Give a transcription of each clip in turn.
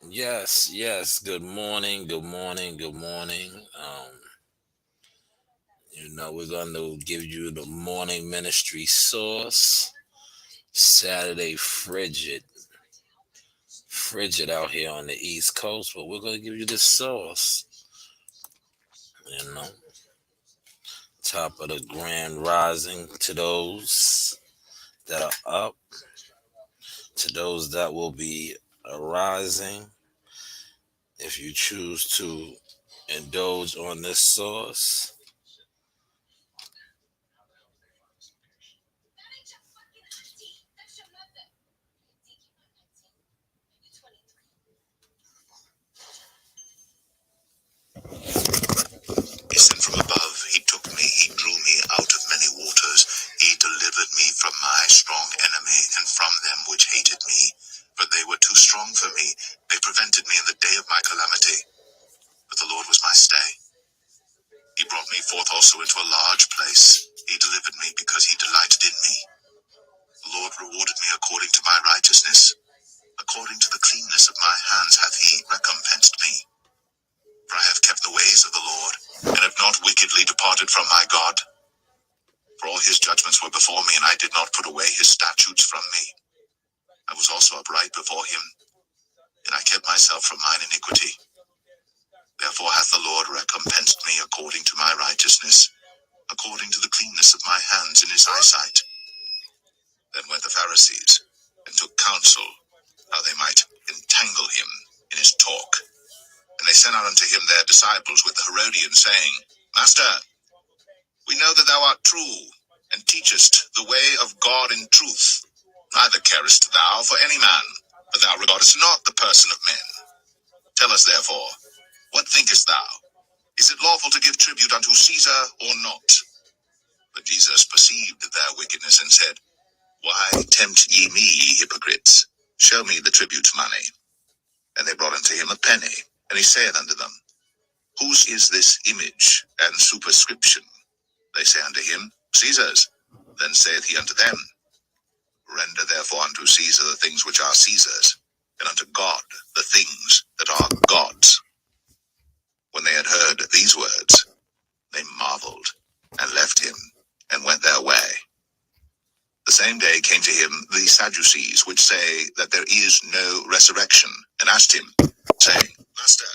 Yes, yes. Good morning, good morning, good morning. We're going to give you the morning ministry source. Saturday frigid out here on the East Coast, but we're going to give you the source. You know, top of the grand rising to those that are up, to those that will be arising. If you choose to indulge on this source, He sent from above, he took me, he drew me out of many waters. He delivered me from my strong enemy and from them which hated me. For they were too strong for me. They prevented me in the day of my calamity. But the Lord was my stay. He brought me forth also into a large place. He delivered me because he delighted in me. The Lord rewarded me according to my righteousness. According to the cleanness of my hands hath he recompensed me. For I have kept the ways of the Lord, and have not wickedly departed from my God. For all his judgments were before me, and I did not put away his statutes from me. I was also upright before him, and I kept myself from mine iniquity. Therefore hath the Lord recompensed me according to my righteousness, according to the cleanness of my hands in his eyesight. Then went the Pharisees, and took counsel how they might entangle him in his talk. And they sent out unto him their disciples with the Herodians, saying, Master, we know that thou art true, and teachest the way of God in truth. Neither carest thou for any man, but thou regardest not the person of men. Tell us therefore, what thinkest thou? Is it lawful to give tribute unto Caesar or not? But Jesus perceived their wickedness, and said, Why tempt ye me, ye hypocrites? Show me the tribute money. And they brought unto him a penny. And he saith unto them, Whose is this image and superscription? They say unto him, Caesar's. Then saith he unto them, Render therefore unto Caesar the things which are Caesar's, and unto God the things that are God's. When they had heard these words, they marveled, and left him, and went their way. The same day came to him the Sadducees, which say that there is no resurrection, and asked him, saying, Master,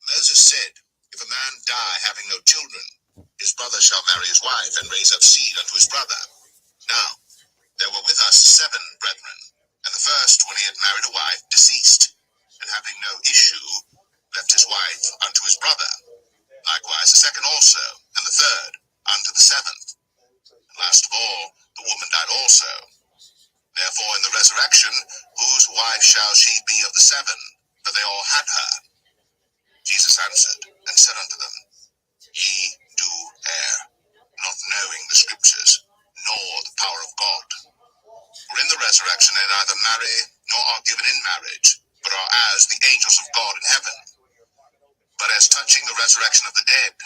Moses said, If a man die having no children, his brother shall marry his wife, and raise up seed unto his brother. Now, there were with us 7 brethren, and the first, when he had married a wife, deceased, and having no issue, left his wife unto his brother. Likewise the second also, and the third, unto the 7th. And last of all, the woman died also. Therefore in the resurrection, whose wife shall she be of the 7? For they all had her. Jesus answered, and said unto them, Ye do err, not knowing the Scriptures, nor the power of God. For in the resurrection they neither marry, nor are given in marriage, but are as the angels of God in heaven. But as touching the resurrection of the dead,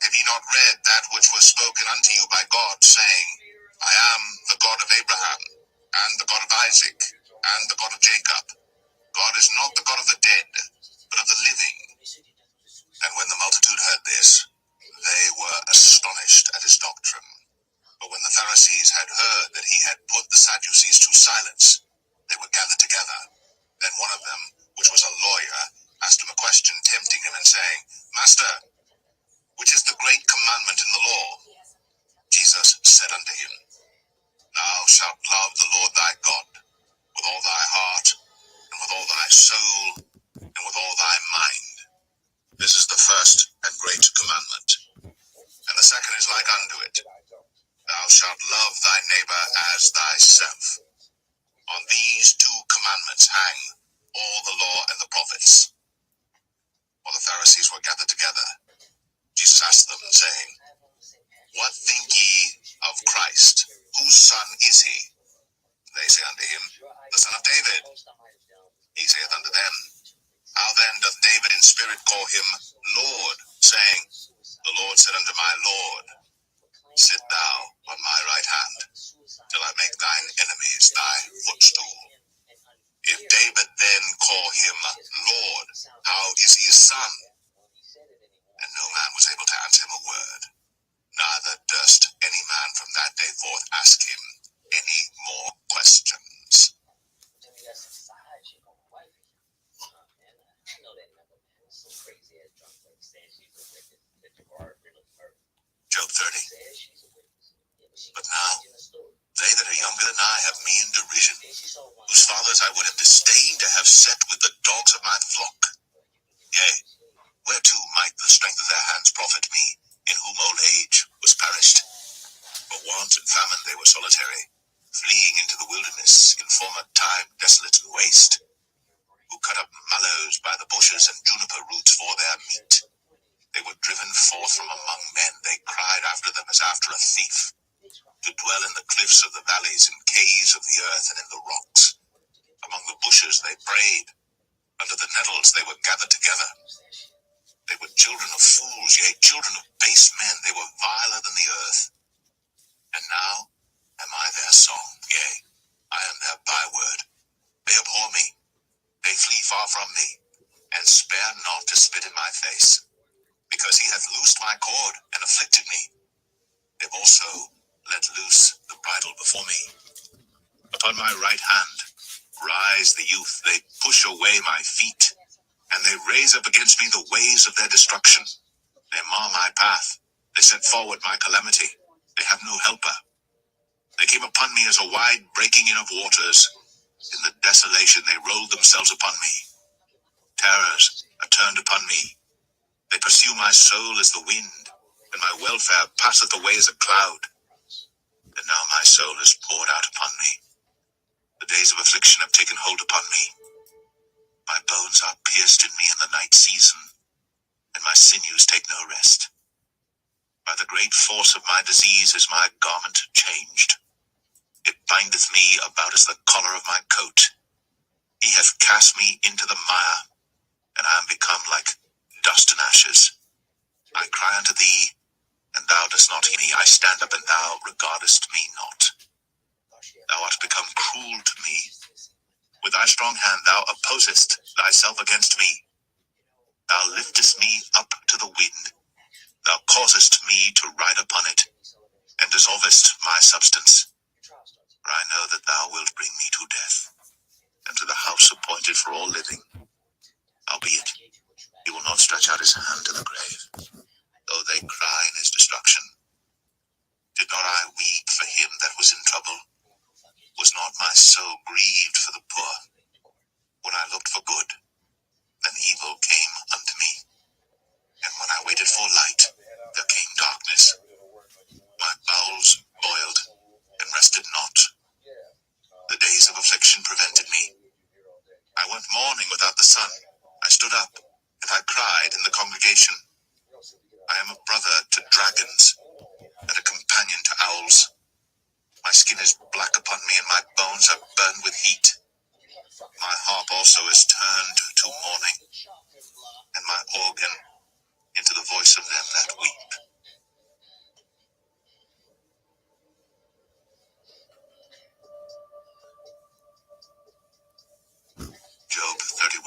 have ye not read that which was spoken unto you by God, saying, I am the God of Abraham, and the God of Isaac, and the God of Jacob. God is not the God of the dead, but of the living. And when the multitude heard this, they were astonished at his doctrine. But when the Pharisees had heard that he had put the Sadducees to silence, they were gathered together. Then one of them, which was a lawyer, asked him a question, tempting him, and saying, Master, which is the great commandment in the law? Jesus said unto him, Thou shalt love the Lord thy God with all thy heart, and with all thy soul, and with all thy mind. This is the first and great commandment. And the second is like unto it. Thou shalt love thy neighbor as thyself. On these 2 commandments hang all the law and the prophets. While the Pharisees were gathered together, Jesus asked them, saying, What think ye of Christ? Whose son is he? They say unto him, The son of David. He saith unto them, How then doth David in spirit call him Lord, saying, The Lord said unto my Lord, Sit thou on my right hand, till I make thine enemies thy footstool. If David then call him me in derision, whose fathers I would have disdained to have set with the dogs of my flock. Yea, whereto might the strength of their hands profit me, in whom old age was perished? For want and famine they were solitary, fleeing into the wilderness, in former time desolate and waste, who cut up mallows by the bushes and juniper roots for their meat. They were driven forth from among men, they cried after them as after a thief, to dwell in the cliffs of the valleys, in caves of the earth and in the rocks. Among the bushes they prayed, under the nettles they were gathered together. They were children of fools, yea, children of base men, they were viler than the earth. And now am I their song, yea, I am their byword. They abhor me, they flee far from me, and spare not to spit in my face. Because he hath loosed my cord and afflicted me, they've also let loose the bridle before me. Upon my right hand rise the youth, they push away my feet, and they raise up against me the waves of their destruction. They mar my path, they set forward my calamity, they have no helper. They came upon me as a wide breaking in of waters. In the desolation they rolled themselves upon me. Terrors are turned upon me. They pursue my soul as the wind, and my welfare passeth away as a cloud. And now my soul is poured out upon me. The days of affliction have taken hold upon me. My bones are pierced in me in the night season, and my sinews take no rest. By the great force of my disease is my garment changed. It bindeth me about as the collar of my coat. He hath cast me into the mire, and I am become like dust and ashes. I cry unto thee, and thou dost not hear me. I stand up, and thou regardest me not. Thou art become cruel to me. With thy strong hand thou opposest thyself against me. Thou liftest me up to the wind. Thou causest me to ride upon it, and dissolvest my substance. For I know that thou wilt bring me to death, and to the house appointed for all living. Howbeit, he will not stretch out his hand to the grave, though they cry in his destruction. Did not I weep for him that was in trouble? Was not my soul grieved for the poor? When I looked for good, then evil came unto me. And when I waited for light, there came darkness. My bowels boiled and rested not. The days of affliction prevented me. I went mourning without the sun. I stood up, and I cried in the congregation. I am a brother to dragons, and a companion to owls. My skin is black upon me, and my bones are burned with heat. My harp also is turned to mourning, and my organ into the voice of them that weep. Job 31.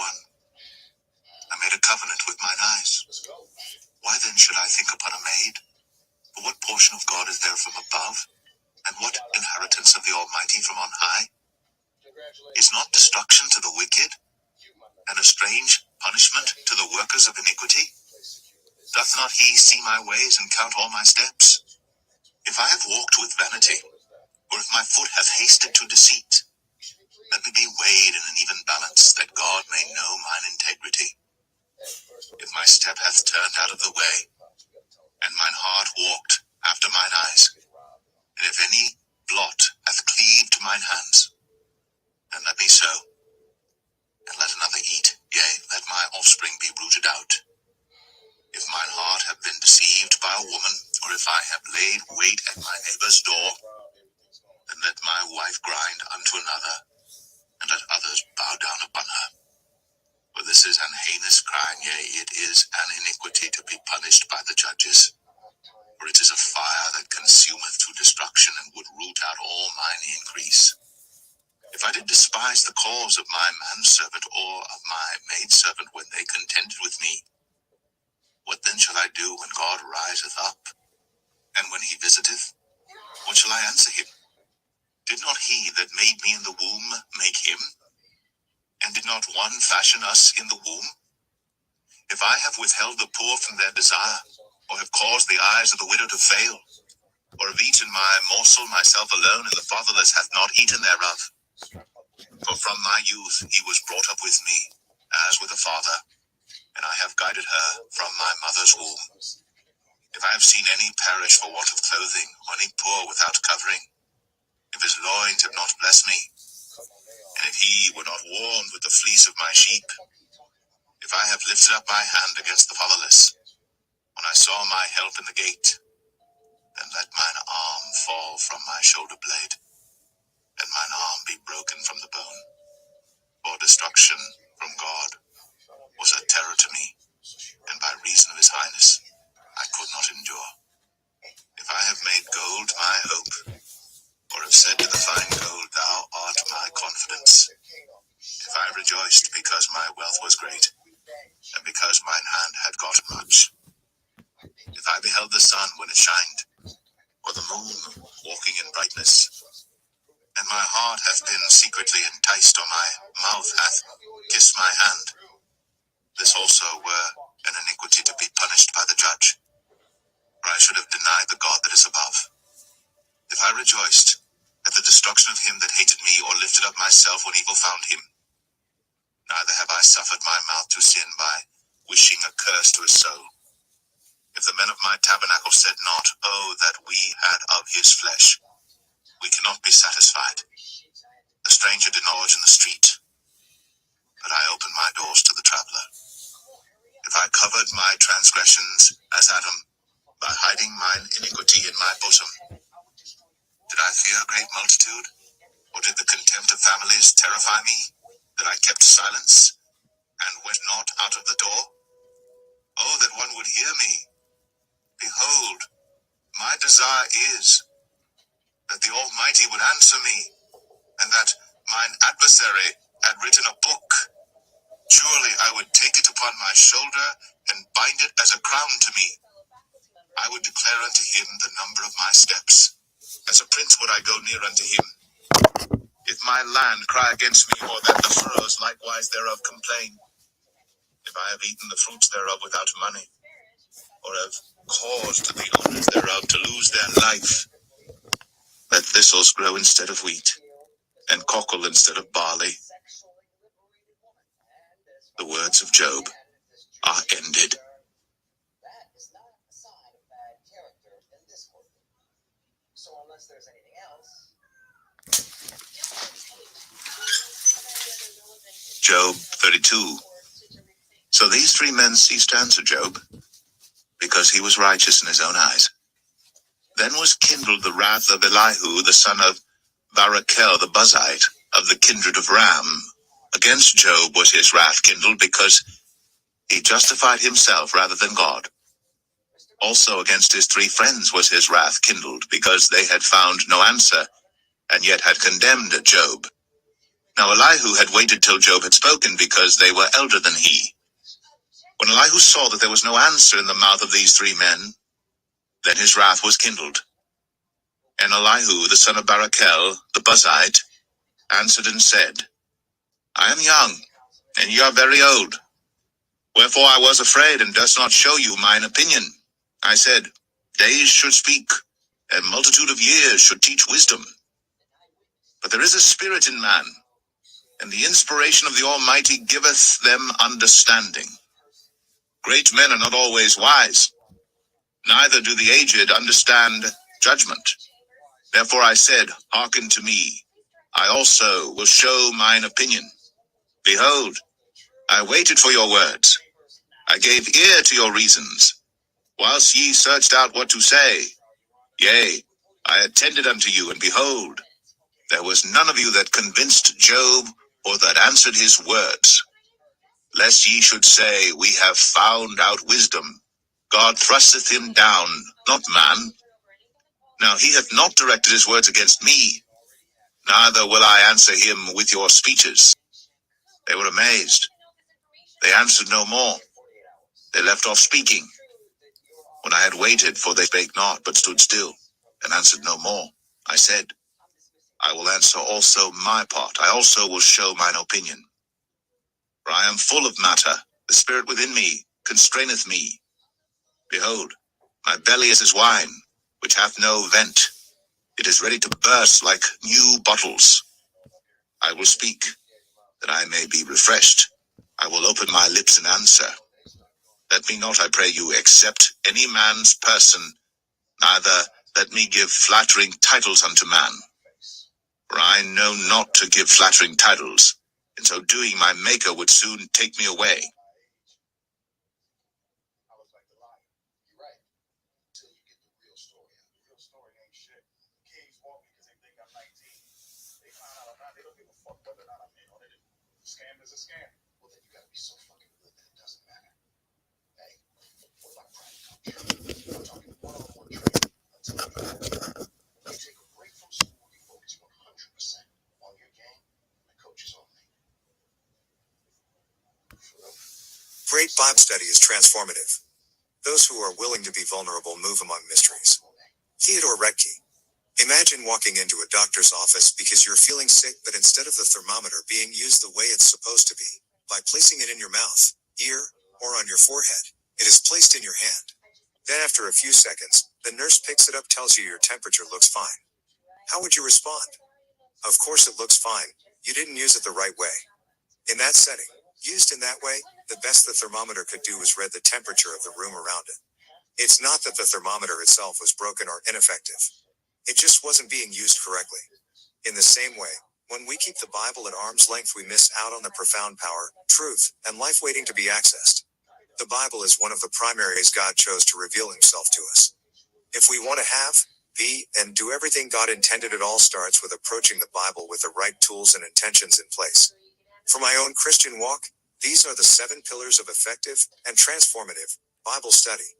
I made a covenant with mine eyes. Why then should I think upon a maid? For what portion of God is there from above? And what inheritance of the Almighty from on high? Is not destruction to the wicked, and a strange punishment to the workers of iniquity? Doth not he see my ways and count all my steps? If I have walked with vanity, or if my foot hath hasted to deceit, let me be weighed in an even balance, that God may know mine integrity. If my step hath turned out of the way, and mine heart walked after mine eyes, and if any blot hath cleaved to mine hands, then let me sow, and let another eat, yea, let my offspring be rooted out. If mine heart have been deceived by a woman, or if I have laid wait at my neighbor's door, then let my wife grind unto another, and let others bow down upon her. For this is an heinous crime, yea, it is an iniquity to be punished by the judges. For it is a fire that consumeth to destruction, and would root out all mine increase. If I did despise the cause of my manservant or of my maidservant when they contended with me, what then shall I do when God riseth up? And when he visiteth, what shall I answer him? Did not he that made me in the womb make him? And did not one fashion us in the womb? If I have withheld the poor from their desire, or have caused the eyes of the widow to fail, or have eaten my morsel myself alone, and the fatherless hath not eaten thereof. For from my youth he was brought up with me, as with a father, and I have guided her from my mother's womb. If I have seen any perish for want of clothing, or any poor without covering, if his loins have not blessed me, and if he were not warmed with the fleece of my sheep, if I have lifted up my hand against the fatherless, when I saw my help in the gate, then let mine arm fall from my shoulder blade, and mine arm be broken from the bone. For destruction from God was a terror to me, and by reason of his highness I could not endure. If I have made gold my hope, or have said to the fine gold, thou art my confidence, if I rejoiced because my wealth was great, and because mine hand had gotten much, if I beheld the sun when it shined, or the moon walking in brightness, and my heart hath been secretly enticed, or my mouth hath kissed my hand, this also were an iniquity to be punished by the judge, for I should have denied the God that is above. If I rejoiced at the destruction of him that hated me, or lifted up myself when evil found him, neither have I suffered my mouth to sin by wishing a curse to his soul. If the men of my tabernacle said not, oh, that we had of his flesh, we cannot be satisfied. The stranger did not lodge in the street, but I opened my doors to the traveler. If I covered my transgressions as Adam, by hiding mine iniquity in my bosom, did I fear a great multitude, or did the contempt of families terrify me, that I kept silence, and went not out of the door? Oh, that one would hear me! Behold, my desire is that the Almighty would answer me, and that mine adversary had written a book. Surely I would take it upon my shoulder, and bind it as a crown to me. I would declare unto him the number of my steps. As a prince would I go near unto him. If my land cry against me, or that the furrows likewise thereof complain, if I have eaten the fruits thereof without money, or have caused the owners thereof to lose their life, let thistles grow instead of wheat, and cockle instead of barley. The words of Job are ended. Job 32. So these three men ceased to answer Job, because he was righteous in his own eyes. Then was kindled the wrath of Elihu the son of Barachel the Buzite, of the kindred of Ram. Against Job was his wrath kindled, because he justified himself rather than God. Also against his three friends was his wrath kindled, because they had found no answer, and yet had condemned Job. Now Elihu had waited till Job had spoken, because they were elder than he. When Elihu saw that there was no answer in the mouth of these three men, then his wrath was kindled. And Elihu the son of Barachel the Buzite answered and said, I am young, and ye are very old. Wherefore I was afraid, and durst not show you mine opinion. I said, days should speak, and multitude of years should teach wisdom. But there is a spirit in man, and the inspiration of the Almighty giveth them understanding. Great men are not always wise, neither do the aged understand judgment. Therefore I said, hearken to me, I also will show mine opinion. Behold, I waited for your words, I gave ear to your reasons, whilst ye searched out what to say. Yea, I attended unto you, and behold, there was none of you that convinced Job, or that answered his words. Lest ye should say, we have found out wisdom. God thrusteth him down, not man. Now he hath not directed his words against me, neither will I answer him with your speeches. They were amazed. They answered no more. They left off speaking. When I had waited, for they spake not, but stood still, and answered no more, I said, I will answer also my part. I also will show mine opinion. For I am full of matter. The spirit within me constraineth me. Behold, my belly is as wine. which hath no vent. It is ready to burst like new bottles. I will speak, that I may be refreshed. I will open my lips and answer. Let me not, I pray you, accept any man's person, neither let me give flattering titles unto man. For I know not to give flattering titles. In so doing, my Maker would soon take me away. Scam is a scam. Well, then you gotta be so fucking good that it doesn't matter. Hey, what about private coach? I'm talking one-on-one training. Until you take a break from school, you focus 100% on your game. The coaches only. Great Bible study is transformative. Those who are willing to be vulnerable move among mysteries. Theodore Redke. Imagine walking into a doctor's office because you're feeling sick, but instead of the thermometer being used the way it's supposed to be, by placing it in your mouth, ear, or on your forehead, it is placed in your hand. Then after a few seconds, the nurse picks it up, tells you your temperature looks fine. How would you respond? Of course it looks fine. You didn't use it the right way. In that setting, used in that way, the best the thermometer could do was read the temperature of the room around it. It's not that the thermometer itself was broken or ineffective. It just wasn't being used correctly. In the same way, when we keep the Bible at arm's length, we miss out on the profound power, truth, and life waiting to be accessed. The Bible is one of the primary ways God chose to reveal himself to us. If we want to have, be, and do everything God intended, it all starts with approaching the Bible with the right tools and intentions in place. For my own Christian walk, these are the 7 pillars of effective and transformative Bible study.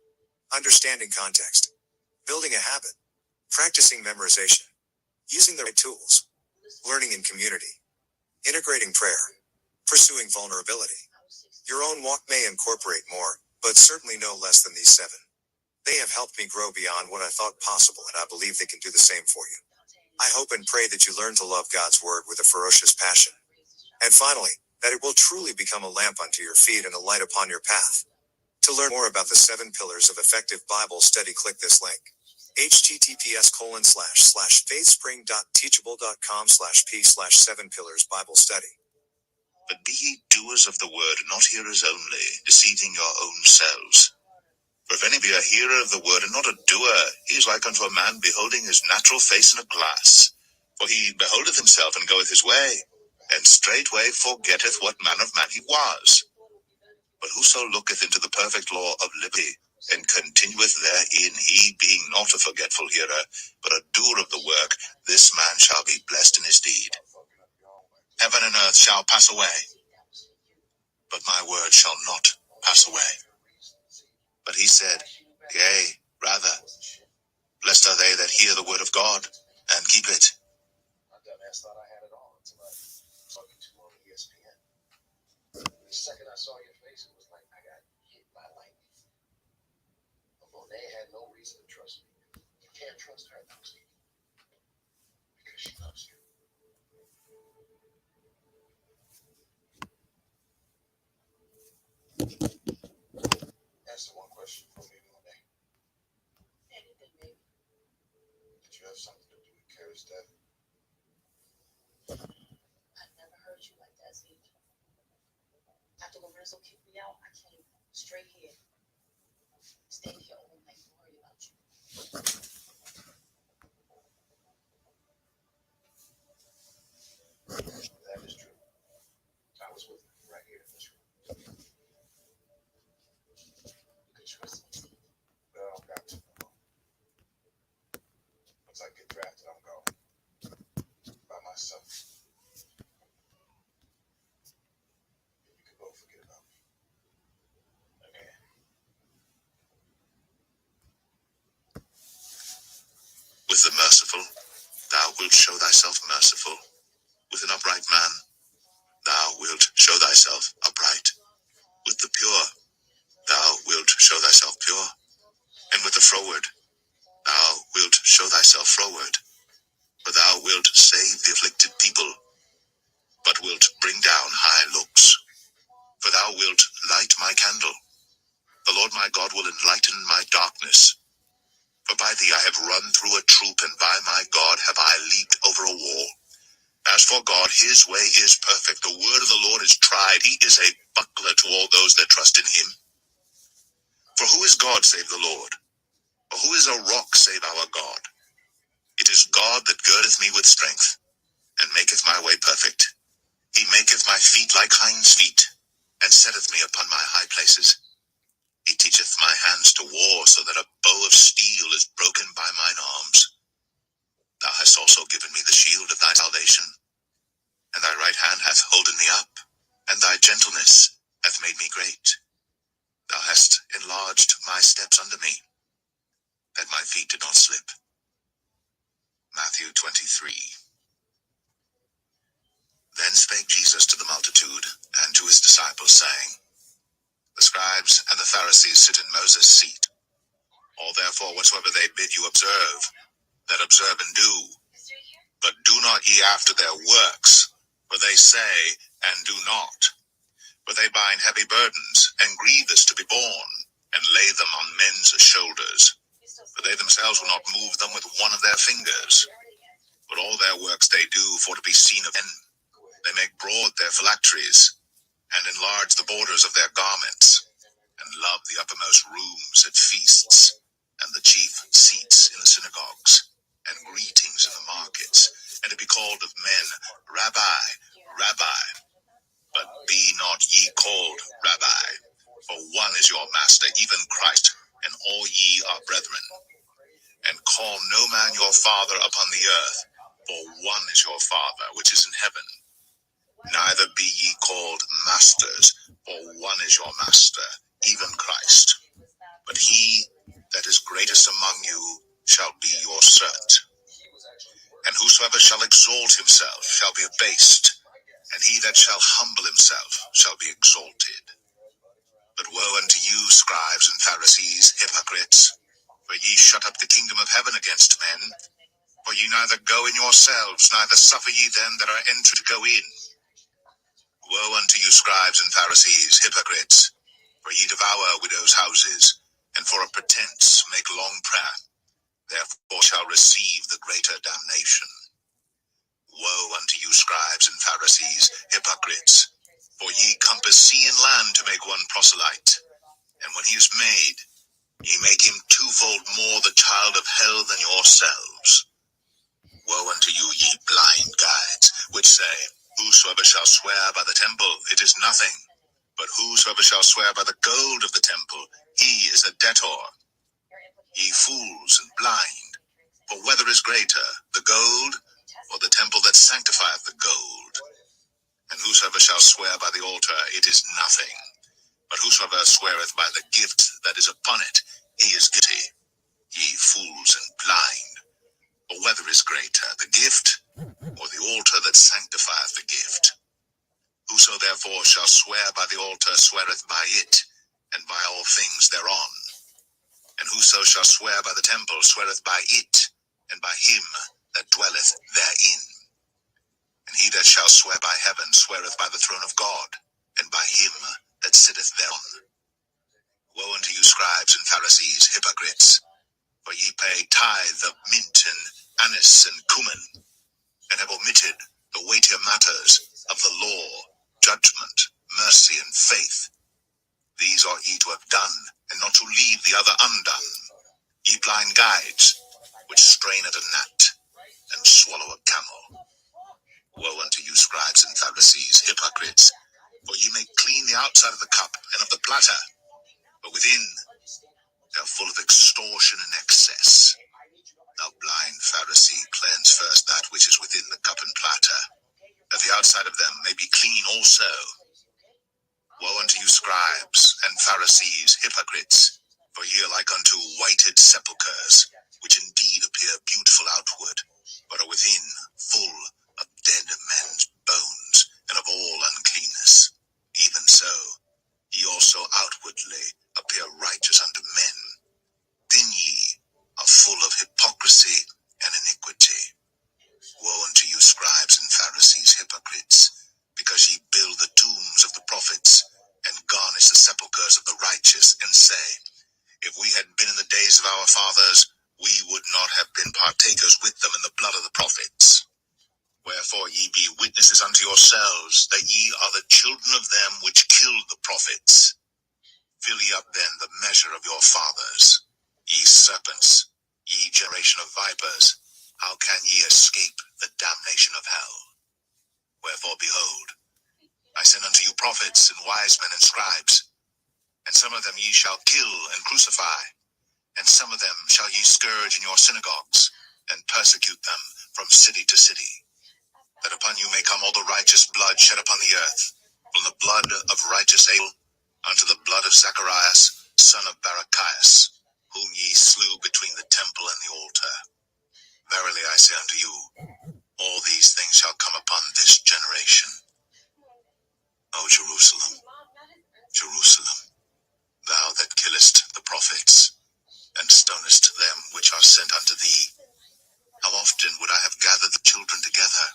Understanding context. Building a habit. Practicing memorization. Using the right tools. Learning in community. Integrating prayer. Pursuing vulnerability. Your own walk may incorporate more, but certainly no less than these 7. They have helped me grow beyond what I thought possible, and I believe they can do the same for you. I hope and pray that you learn to love God's word with a ferocious passion. And finally, that it will truly become a lamp unto your feet and a light upon your path. To learn more about the 7 pillars of effective Bible study, click this link. https://faithspring.teachable.com/p/7 pillars Bible study. But be ye doers of the word, not hearers only, deceiving your own selves. For if any be a hearer of the word and not a doer, he is like unto a man beholding his natural face in a glass. For he beholdeth himself and goeth his way, and straightway forgetteth what manner of man he was. But whoso looketh into the perfect law of liberty, and continueth therein, he being not a forgetful hearer, but a doer of the work, this man shall be blessed in his deed. Heaven and earth shall pass away, but my word shall not pass away. But he said, yea, rather, blessed are they that hear the word of God, and keep it. My dumbass thought I had it all until I saw you two on ESPN. The second I saw your face, it was like I got hit by lightning. Monet had no reason to trust me. You can't trust her, though, Steve, because she loves you. Answer one question for me, Monet. Anything, baby. Did you have something to do with Kara's death? I never heard you like that, Steve. After Lorenzo kicked me out, I came straight here. Stayed here all night to worry about you. That is true. I was with you right here in this room. You can trust me, Steve. But I don't got to no more. Once I get drafted, I'm going. By myself. You can both forget about me. Again. With the merciful, thou wilt show thyself merciful. With an upright man, thou wilt show thyself upright. With the pure, thou wilt show thyself pure. And with the froward, thou wilt show thyself froward. For thou wilt save the afflicted people, but wilt bring down high looks. For thou wilt light my candle. The Lord my God will enlighten my darkness. For by thee I have run through a troop, and by my God have I leaped over a wall. As for God, his way is perfect. The word of the Lord is tried. He is a buckler to all those that trust in him. For who is God save the Lord? Or who is a rock save our God? It is God that girdeth me with strength, and maketh my way perfect. He maketh my feet like hinds' feet, and setteth me upon my high places. He teacheth my hands to war, so that a bow of steel is broken by mine arms. Thou hast also given me the shield of thy salvation, and thy right hand hath holden me up, and thy gentleness hath made me great. Thou hast enlarged my steps under me, that my feet did not slip. Matthew 23. Then spake Jesus to the multitude, and to his disciples, saying, The scribes and the Pharisees sit in Moses' seat. All therefore whatsoever they bid you observe, that observe and do. But do not ye after their works, for they say, and do not. For they bind heavy burdens, and grievous to be borne, and lay them on men's shoulders. For they themselves will not move them with one of their fingers. But all their works they do for to be seen of men. They make broad their phylacteries, and enlarge the borders of their garments, and love the uppermost rooms at feasts, and the chief seats in the synagogues, and greetings in the markets, and to be called of men, Rabbi, Rabbi. But be not ye called Rabbi, for one is your master, even Christ, and all ye are brethren. And call no man your father upon the earth, for one is your Father, which is in heaven. Neither be ye called masters, for one is your master, even Christ. But he that is greatest among you shall be your servant. And whosoever shall exalt himself shall be abased, and he that shall humble himself shall be exalted. But woe unto you, scribes and Pharisees, hypocrites, for ye shut up the kingdom of heaven against men. For ye neither go in yourselves, neither suffer ye them that are entered to go in. Woe unto you, scribes and Pharisees, hypocrites, for ye devour widows' houses, and for a pretense make long prayer. Therefore shall receive the greater damnation. Woe unto you, scribes and Pharisees, hypocrites, for ye compass sea and land to make one proselyte, and when he is made, ye make him twofold more the child of hell than yourselves. Woe unto you, ye blind guides, which say, Whosoever shall swear by the temple, it is nothing. But whosoever shall swear by the gold of the temple, he is a debtor. Ye fools and blind, for whether is greater, the gold, or the temple that sanctifieth the gold? And whosoever shall swear by the altar, it is nothing. But whosoever sweareth by the gift that is upon it, he is guilty. Ye fools and blind, for whether is greater, the gift, or the altar that sanctifieth the gift? Whoso therefore shall swear by the altar sweareth by it, and by all things thereon. And whoso shall swear by the temple sweareth by it, and by him that dwelleth therein. And he that shall swear by heaven sweareth by the throne of God, and by him that sitteth thereon. Woe unto you, scribes and Pharisees, hypocrites, for ye pay tithe of mint and anise and cumin, and have omitted the weightier matters of the law, judgment, mercy, and faith. These ought ye to have done, and not to leave the other undone. Ye blind guides, which strain at a gnat, and swallow a camel. Woe unto you, scribes and Pharisees, hypocrites, for ye make clean the outside of the cup and of the platter, but within they are full of extortion and excess. Thou blind Pharisee, cleanse first that which is within the cup and platter, that the outside of them may be clean also. Woe unto you, scribes and Pharisees, hypocrites, for ye are like unto whited sepulchres, which indeed appear beautiful outward, but are within full of dead men's bones, and of all uncleanness. Even so, ye also outwardly appear righteous unto men. Then ye are full of hypocrisy and iniquity. Woe unto you, scribes and Pharisees, hypocrites, because ye build the tombs of the prophets, and garnish the sepulchres of the righteous, and say, If we had been in the days of our fathers, we not have been partakers with them in the blood of the prophets. Wherefore ye be witnesses unto yourselves, that ye are the children of them which killed the prophets. Fill ye up then the measure of your fathers. Ye serpents, ye generation of vipers, how can ye escape the damnation of hell? Wherefore behold, I send unto you prophets and wise men and scribes, and some of them ye shall kill and crucify, and some of them shall ye scourge in your synagogues, and persecute them from city to city, that upon you may come all the righteous blood shed upon the earth, from the blood of righteous Abel unto the blood of Zacharias, son of Barachias, whom ye slew between the temple and the altar. Verily I say unto you, all these things shall come upon this generation. O Jerusalem, Jerusalem, thou that killest the prophets, and stonest them which are sent unto thee, how often would I have gathered the children together,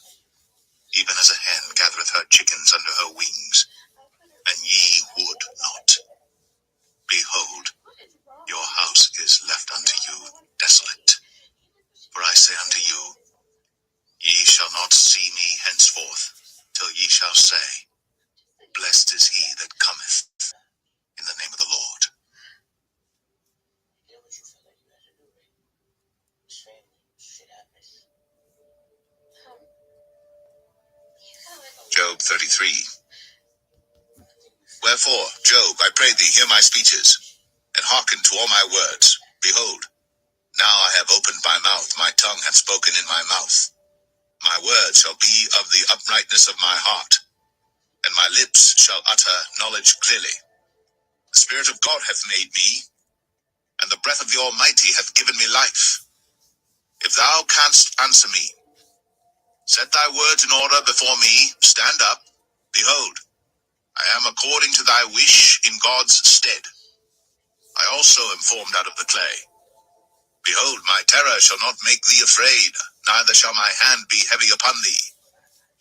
even as a hen gathereth her chickens under her wings, and ye would not. Behold, your house is left unto you desolate. For I say unto you, ye shall not see me henceforth, till ye shall say, Blessed is he that cometh in the name of the Lord. Job 33. Wherefore, Job, I pray thee, hear my speeches, and hearken to all my words. Behold, now I have opened my mouth, my tongue hath spoken in my mouth. My words shall be of the uprightness of my heart, and my lips shall utter knowledge clearly. The Spirit of God hath made me, and the breath of the Almighty hath given me life. If thou canst answer me, set thy words in order before me, stand up. Behold, I am according to thy wish in God's stead. I also am formed out of the clay. Behold, my terror shall not make thee afraid, neither shall my hand be heavy upon thee.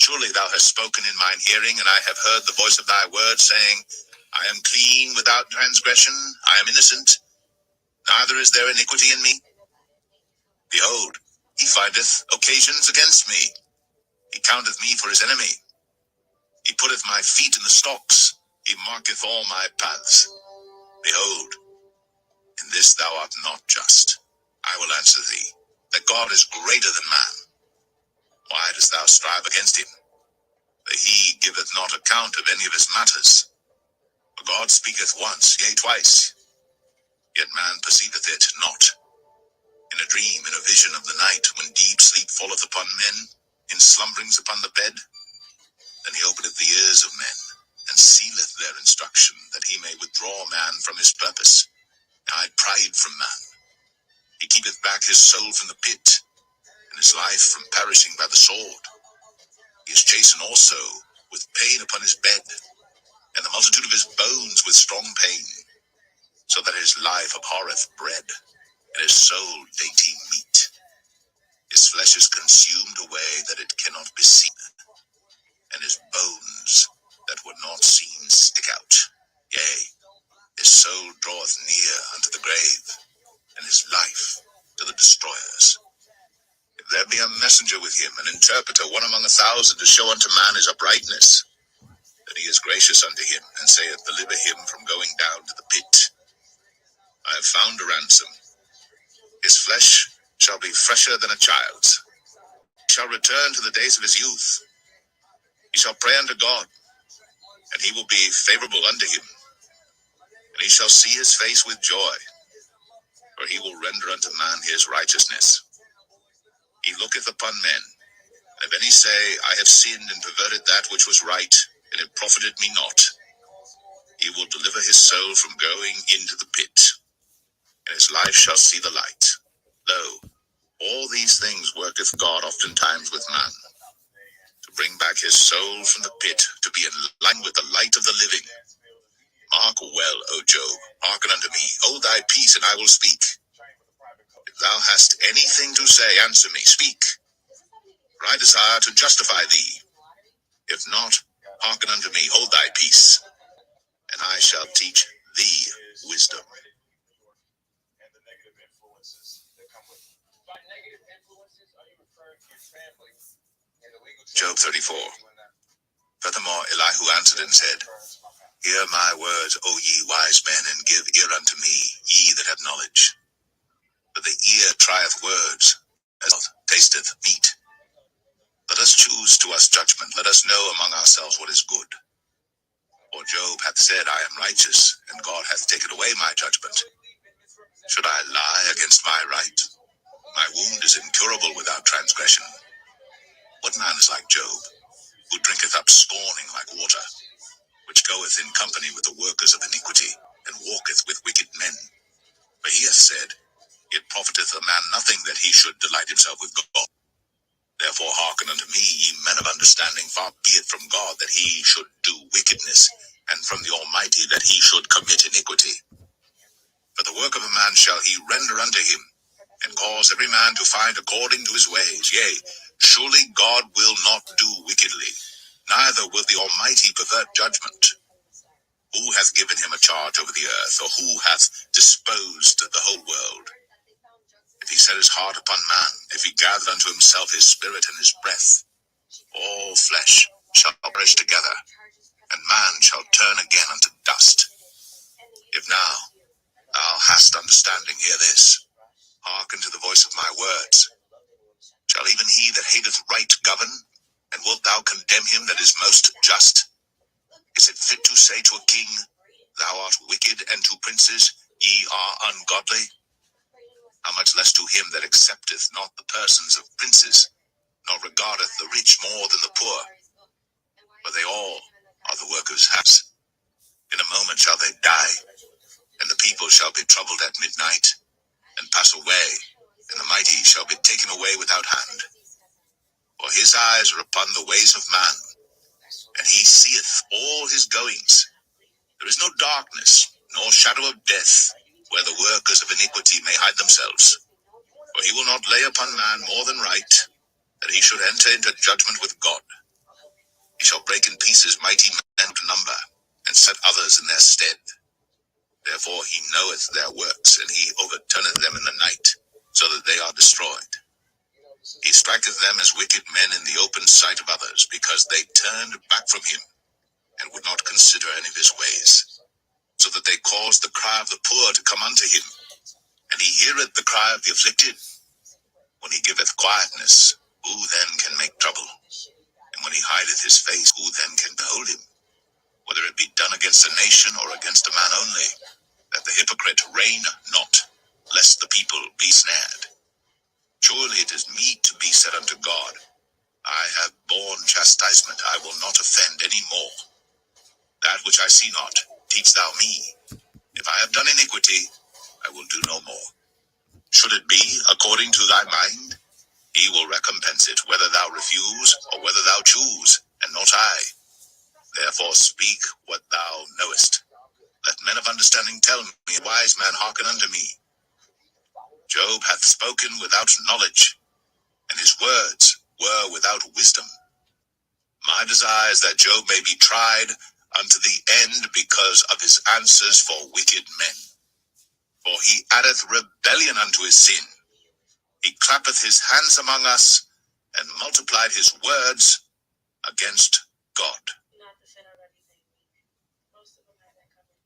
Surely thou hast spoken in mine hearing, and I have heard the voice of thy word, saying, I am clean without transgression, I am innocent, neither is there iniquity in me. Behold, he findeth occasions against me. He counteth me for his enemy. He putteth my feet in the stocks. He marketh all my paths. Behold, in this thou art not just. I will answer thee, that God is greater than man. Why dost thou strive against him? For he giveth not account of any of his matters. For God speaketh once, yea twice, yet man perceiveth it not. In a dream, in a vision of the night, when deep sleep falleth upon men, in slumberings upon the bed, then he openeth the ears of men, and sealeth their instruction, that he may withdraw man from his purpose, and hide pride from man. He keepeth back his soul from the pit, and his life from perishing by the sword. He is chastened also with pain upon his bed, and the multitude of his bones with strong pain, so that his life abhorreth bread, and his soul dainty meat. His flesh is consumed away that it cannot be seen, and his bones that were not seen stick out. Yea, his soul draweth near unto the grave, and his life to the destroyers. If there be a messenger with him, an interpreter, one among 1,000, to show unto man his uprightness, then he is gracious unto him, and saith, Deliver him from going down to the pit. I have found a ransom. His flesh shall be fresher than a child's. He shall return to the days of his youth. He shall pray unto God, and he will be favorable unto him. And he shall see his face with joy, for he will render unto man his righteousness. He looketh upon men, and if any say, I have sinned and perverted that which was right, and it profited me not, he will deliver his soul from going into the pit, and his life shall see the light. Lo, all these things worketh God oftentimes with man, to bring back his soul from the pit, to be in line with the light of the living. Mark well, O Job, hearken unto me, hold thy peace, and I will speak. If thou hast anything to say, answer me, speak. For I desire to justify thee. If not, hearken unto me, hold thy peace, and I shall teach thee wisdom. Job 34. Furthermore, Elihu answered and said, Hear my words, O ye wise men, and give ear unto me, ye that have knowledge. For the ear trieth words, as mouth tasteth meat. Let us choose to us judgment, let us know among ourselves what is good. For Job hath said, I am righteous, and God hath taken away my judgment. Should I lie against my right? My wound is incurable without transgression. What man is like Job, who drinketh up scorning like water, which goeth in company with the workers of iniquity, and walketh with wicked men? For he hath said, It profiteth a man nothing that he should delight himself with God. Therefore hearken unto me, ye men of understanding. Far be it from God that he should do wickedness, and from the Almighty that he should commit iniquity. For the work of a man shall he render unto him, and cause every man to find according to his ways. Yea, surely God will not do wickedly, neither will the Almighty pervert judgment. Who hath given him a charge over the earth, or who hath disposed the whole world? If he set his heart upon man, if he gathered unto himself his spirit and his breath, all flesh shall perish together, and man shall turn again unto dust. If now thou hast understanding, hear this. Hearken to the voice of my words. Shall even he that hateth right govern? And wilt thou condemn him that is most just? Is it fit to say to a king, Thou art wicked, and to princes, Ye are ungodly? How much less to him that accepteth not the persons of princes, nor regardeth the rich more than the poor? For they all are the work of his hands. In a moment shall they die, and the people shall be troubled at midnight, and pass away, and the mighty shall be taken away without hand. For his eyes are upon the ways of man, and he seeth all his goings. There is no darkness, nor shadow of death, where the workers of iniquity may hide themselves. For he will not lay upon man more than right, that he should enter into judgment with God. He shall break in pieces mighty men to number, and set others in their stead. Therefore he knoweth their works, and he overturneth them in the night, so that they are destroyed. He striketh them as wicked men in the open sight of others, because they turned back from him, and would not consider any of his ways. So that they caused the cry of the poor to come unto him, and he heareth the cry of the afflicted. When he giveth quietness, who then can make trouble? And when he hideth his face, who then can behold him? Whether it be done against a nation or against a man only, that the hypocrite reign not, lest the people be snared. Surely it is meet to be said unto God, I have borne chastisement, I will not offend any more. That which I see not, teach thou me. If I have done iniquity, I will do no more. Should it be according to thy mind, he will recompense it, whether thou refuse or whether thou choose, and not I. Therefore speak what thou knowest. Let men of understanding tell me, a wise man hearken unto me. Job hath spoken without knowledge, and his words were without wisdom. My desire is that Job may be tried unto the end because of his answers for wicked men. For he addeth rebellion unto his sin. He clappeth his hands among us, and multiplied his words against God. Not the fit of everything. Most of them had that covered.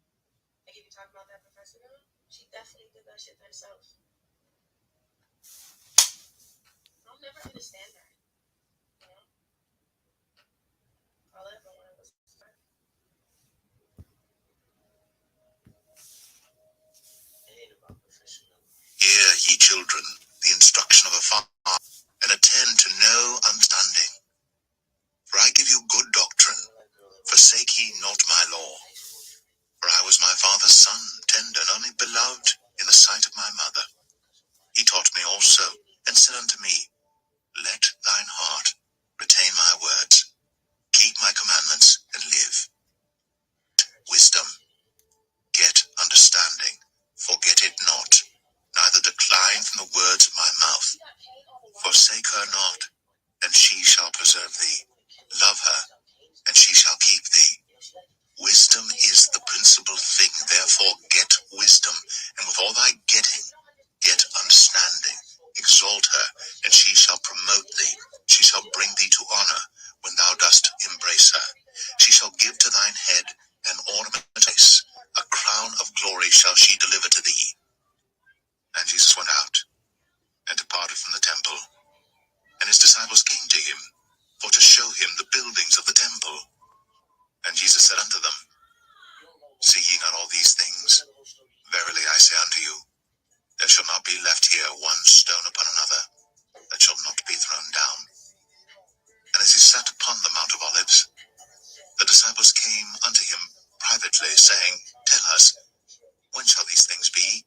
Like if you talk about that professor girl, she definitely did that shit herself. I'll never understand that. You know? All I ever wanted was Hear, ye children, the instruction of a father, and attend to no understanding. For I give you good doctrine, forsake ye not my law. For I was my father's son, tender and only beloved in the sight of my mother. He taught me also, and said unto me, Let thine heart retain my words, keep my commandments, and live. Wisdom, get understanding, forget it not, neither decline from the words of my mouth. Forsake her not, and she shall preserve thee. Love her, and she shall keep thee. Wisdom is the principal thing, therefore get wisdom, and with all thy getting, get understanding. Exalt Jesus said unto them, See ye not all these things? Verily I say unto you, there shall not be left here one stone upon another, that shall not be thrown down. And as he sat upon the Mount of Olives, the disciples came unto him privately, saying, Tell us, when shall these things be?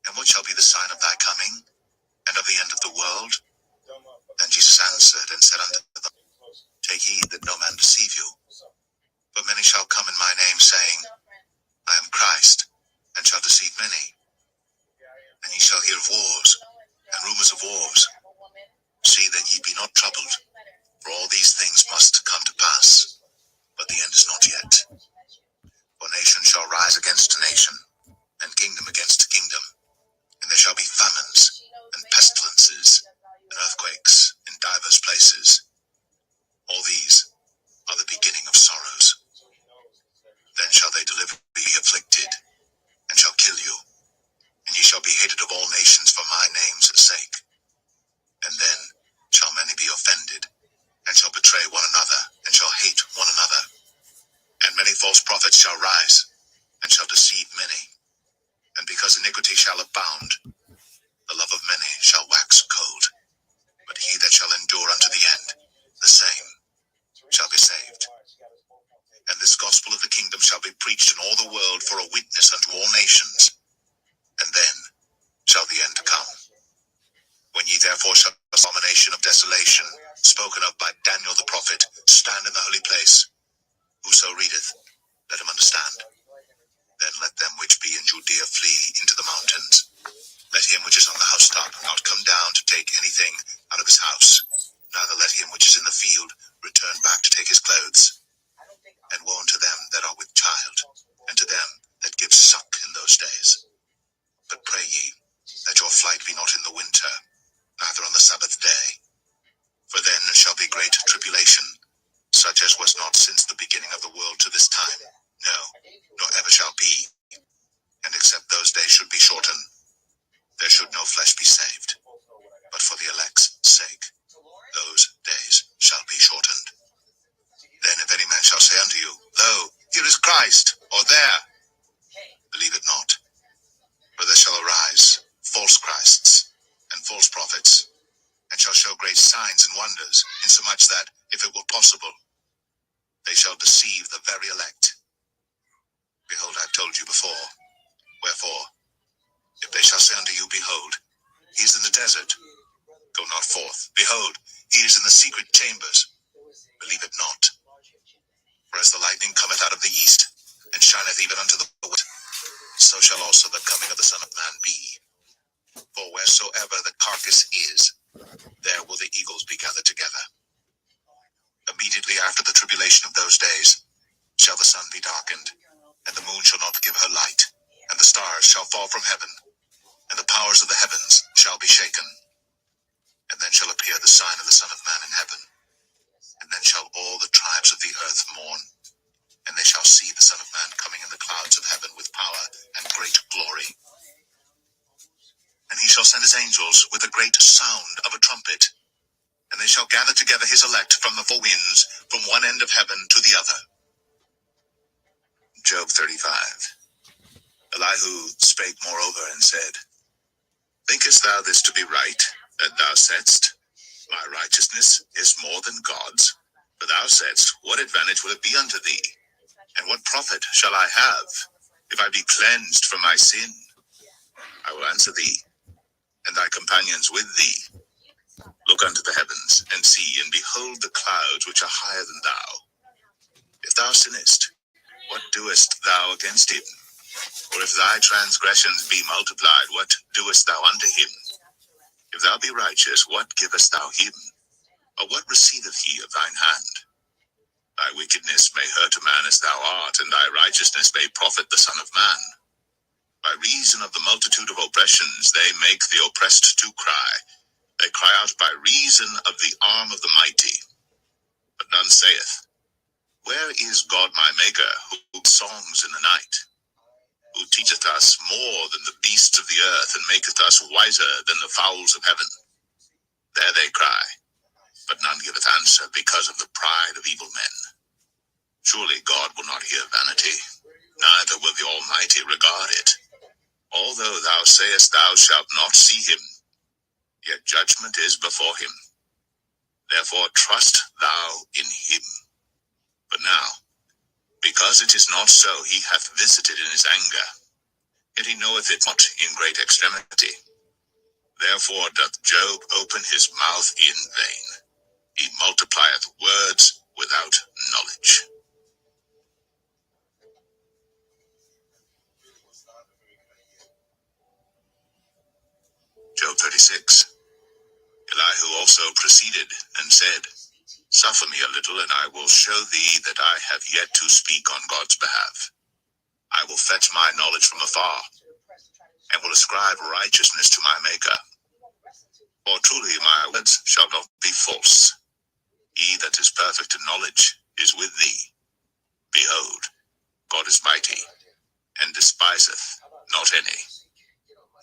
And what shall be the sign of thy coming, and of the end of the world? And Jesus answered and said unto them, Take heed that no man deceive you. For many shall come in my name, saying, I am Christ, and shall deceive many. And ye shall hear of wars, and rumors of wars. See that ye be not troubled, for all these things must come to pass, but the end is not yet. For nation shall rise against nation, and kingdom against kingdom. And there shall be famines, and pestilences, and earthquakes in divers places. All these are the beginning of sorrows. Then shall they deliver you afflicted, and shall kill you. And ye shall be hated of all nations for my name's sake. And then shall many be offended, and shall betray one another, and shall hate one another. And many false prophets shall rise, and shall deceive many. And because iniquity shall abound, the love of many shall wax cold. But he that shall endure unto the end, the same shall be saved. And this gospel of the kingdom shall be preached in all the world for a witness unto all nations. And then shall the end come. When ye therefore shall the abomination of desolation, spoken of by Daniel the prophet, stand in the holy place, whoso readeth, let him understand. Then let them which be in Judea flee into the mountains. Let him which is on the housetop not come down to take anything out of his house, neither let him which is in the field return back to take his clothes. And woe unto them that are with child, and to them that give suck in those days. But pray ye, that your flight be not in the winter, neither on the Sabbath day. For then shall be great tribulation, such as was not since the beginning of the world to this time, no, nor ever shall be. And except those days should be shortened, there should no flesh be saved. But for the elect's sake, those days shall be shortened. Then if any man shall say unto you, Lo, here is Christ, or there, believe it not. For there shall arise false Christs and false prophets, and shall show great signs and wonders, insomuch that, if it were possible, they shall deceive the very elect. Behold, I have told you before. Wherefore, if they shall say unto you, Behold, he is in the desert, go not forth. Behold, he is in the secret chambers, believe it not. For as the lightning cometh out of the east, and shineth even unto the west, so shall also the coming of the Son of Man be. For wheresoever the carcass is, there will the eagles be gathered together. Immediately after the tribulation of those days shall the sun be darkened, and the moon shall not give her light, and the stars shall fall from heaven, and the powers of the heavens shall be shaken. And then shall appear the sign of the Son of Man in heaven. And then shall all the tribes of the earth mourn, and they shall see the Son of Man coming in the clouds of heaven with power and great glory. And he shall send his angels with a great sound of a trumpet, and they shall gather together his elect from the four winds, from one end of heaven to the other. Job 35. Elihu spake moreover and said, Thinkest thou this to be right, that thou saidst, My righteousness is more than God's? For thou saidst, What advantage will it be unto thee? And what profit shall I have, if I be cleansed from my sin? I will answer thee, and thy companions with thee. Look unto the heavens, and see, and behold the clouds which are higher than thou. If thou sinnest, what doest thou against him? Or if thy transgressions be multiplied, what doest thou unto him? If thou be righteous, what givest thou him? Or what receiveth he of thine hand? Thy wickedness may hurt a man as thou art, and thy righteousness may profit the Son of Man. By reason of the multitude of oppressions, they make the oppressed to cry. They cry out by reason of the arm of the mighty. But none saith, Where is God my Maker, who songs in the night? Who teacheth us more than the beasts of the earth, and maketh us wiser than the fowls of heaven? There they cry, but none giveth answer, because of the pride of evil men. Surely God will not hear vanity, neither will the Almighty regard it. Although thou sayest thou shalt not see him, yet judgment is before him. Therefore trust thou in him. But now, because it is not so, he hath visited in his anger, yet he knoweth it not in great extremity. Therefore doth Job open his mouth in vain. He multiplieth words without knowledge. Job 36. Elihu also proceeded and said, Suffer me a little, and I will show thee that I have yet to speak on God's behalf. I will fetch my knowledge from afar, and will ascribe righteousness to my Maker. For truly my words shall not be false. He that is perfect in knowledge is with thee. Behold, God is mighty, and despiseth not any.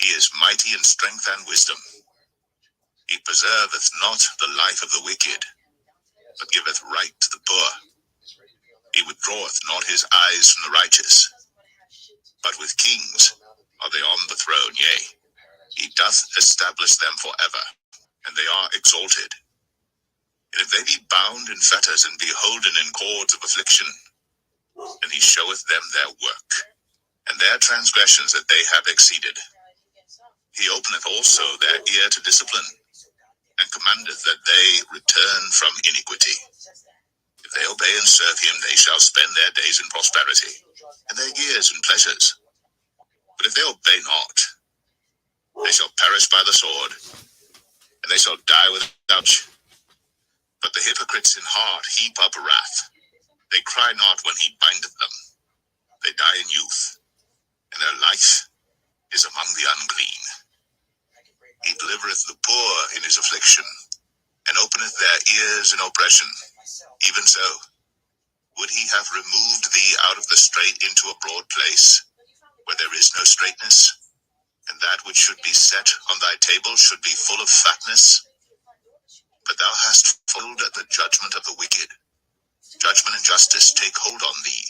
He is mighty in strength and wisdom. He preserveth not the life of the wicked, but giveth right to the poor. He withdraweth not his eyes from the righteous. But with kings are they on the throne, yea, he doth establish them forever, and they are exalted. And if they be bound in fetters and be holden in cords of affliction, then he showeth them their work, and their transgressions that they have exceeded. He openeth also their ear to discipline, and commandeth that they return from iniquity. If they obey and serve him, they shall spend their days in prosperity, and their years in pleasures. But if they obey not, they shall perish by the sword, and they shall die without. But the hypocrites in heart heap up wrath. They cry not when he bindeth them. They die in youth, and their life is among the unclean. He delivereth the poor in his affliction, and openeth their ears in oppression. Even so, would he have removed thee out of the strait into a broad place, where there is no straightness, and that which should be set on thy table should be full of fatness? But thou hast filled at the judgment of the wicked. Judgment and justice take hold on thee.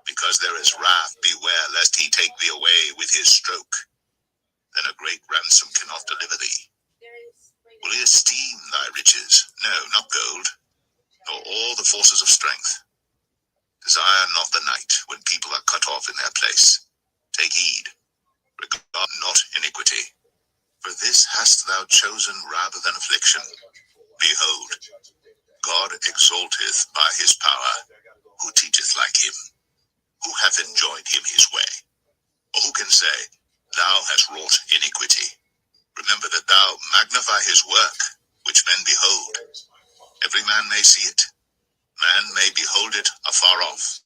Because there is wrath, beware lest he take thee away with his stroke. Then a great ransom cannot deliver thee. Will he esteem thy riches? No, not gold, nor all the forces of strength. Desire not the night, when people are cut off in their place. Take heed, regard not iniquity. For this hast thou chosen rather than affliction. Behold, God exalteth by his power, who teacheth like him? Who hath enjoined him his way? Or who can say, Thou hast wrought iniquity? Remember that thou magnify his work, which men behold. Every man may see it. Man may behold it afar off.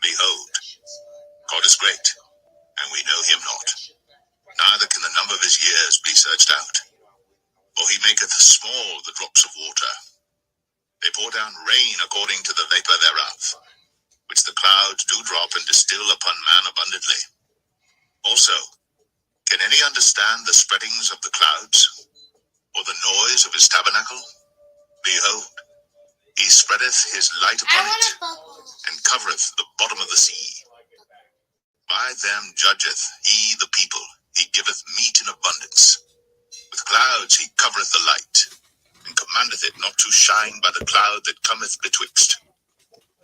Behold, God is great, and we know him not. Neither can the number of his years be searched out. For he maketh small the drops of water. They pour down rain according to the vapor thereof, which the clouds do drop and distill upon man abundantly. Also, can any understand the spreadings of the clouds, or the noise of his tabernacle? Behold, he spreadeth his light upon it, and covereth the bottom of the sea. By them judgeth he the people, he giveth meat in abundance. With clouds he covereth the light, and commandeth it not to shine by the cloud that cometh betwixt.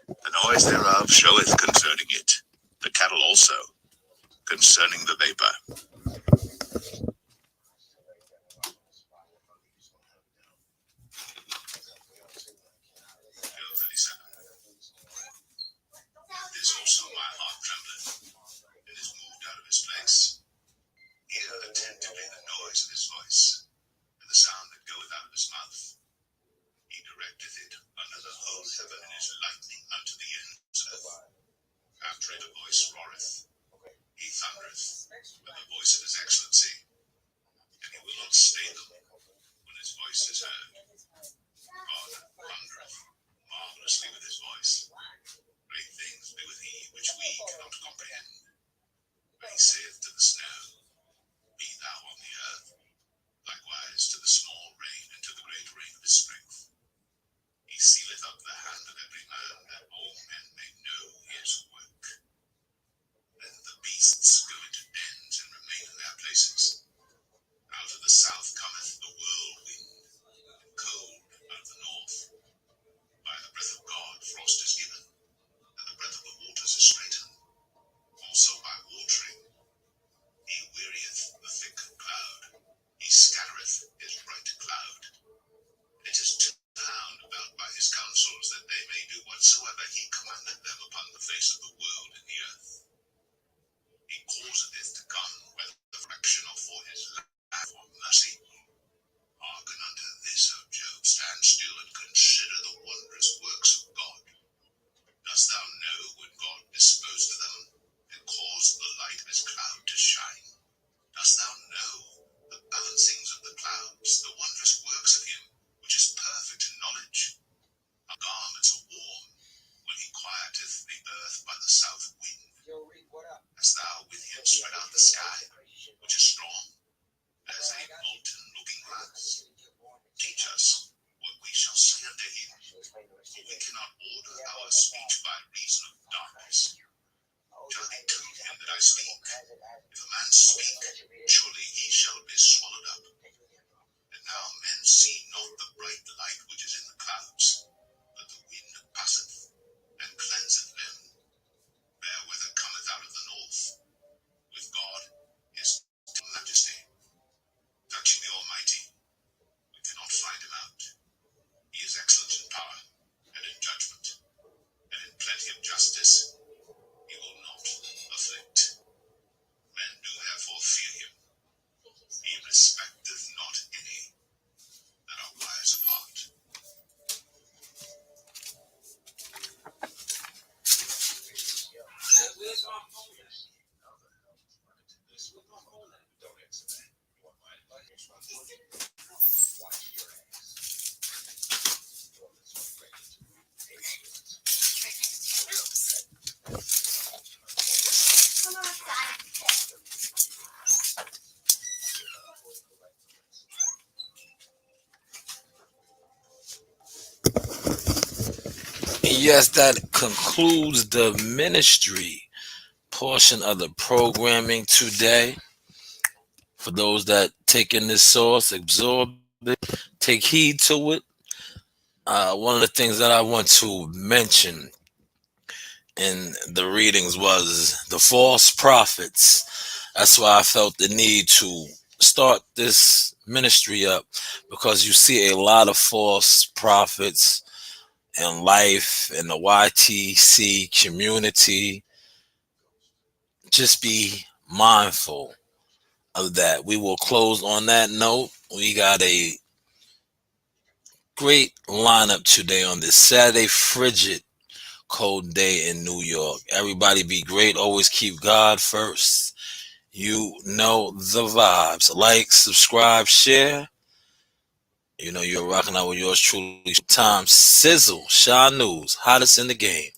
The noise thereof showeth concerning it, the cattle also, concerning the vapor. This also my heart trembleth, and is moved out of his place. Hear attentively the noise of his voice, and the sound that goeth out of his mouth. He directeth it under the whole heaven, and is lightning unto the ends of earth. After it a voice roareth. He thundereth with the voice of his excellency, and he will not stay them when his voice is heard. God thundereth marvelously with his voice. Great things doeth he which we cannot comprehend. When he saith to the snow, Be thou on the earth, likewise to the small rain and to the great rain of his strength. He sealeth up the hand of every man, that all men Howsoever he commanded them upon the face of the world in the earth. He causeth it to come, whether for action or for his wrath or mercy. Hearken unto this, O Job, stand still and consider the wondrous works of God. Dost thou know when God disposed of them, and caused the light of his cloud to shine? Dost thou know the balancings of the clouds, the wondrous works of him, which is perfect in knowledge? Our garments are warm, when he quieteth the earth by the south wind. Hast thou with him spread out the sky, which is strong, as a molten looking glass? Teach us what we shall say unto him, for we cannot order our speech by reason of darkness. Shall it prove him that I speak? If a man speak, surely he shall be swallowed up. And now men see not the bright light which is in the clouds, but the wind passeth and cleanseth them. Fair weather cometh out of the north. With God is majesty. Touching the Almighty, we cannot find him out. He is excellent in power and in judgment, and in plenty of justice. He will not afflict. Men do therefore fear him. He respecteth not any that are wise of heart. Where's my phone at? Where's my phone at? Don't answer that. You want mine? Watch your ass. Yes, that concludes the ministry portion of the programming today. For those that take in this source, absorb it, take heed to it. One of the things that I want to mention in the readings was the false prophets. That's why I felt the need to start this ministry up, because you see a lot of false prophets in life, in the YTC community. Just be mindful of that. We will close on that note. We got a great lineup today on this Saturday, frigid, cold day in New York. Everybody be great. Always keep God first. You know the vibes. Like, subscribe, share. You know you're rocking out with yours truly. Time Sizzle, Shaw News, hottest in the game.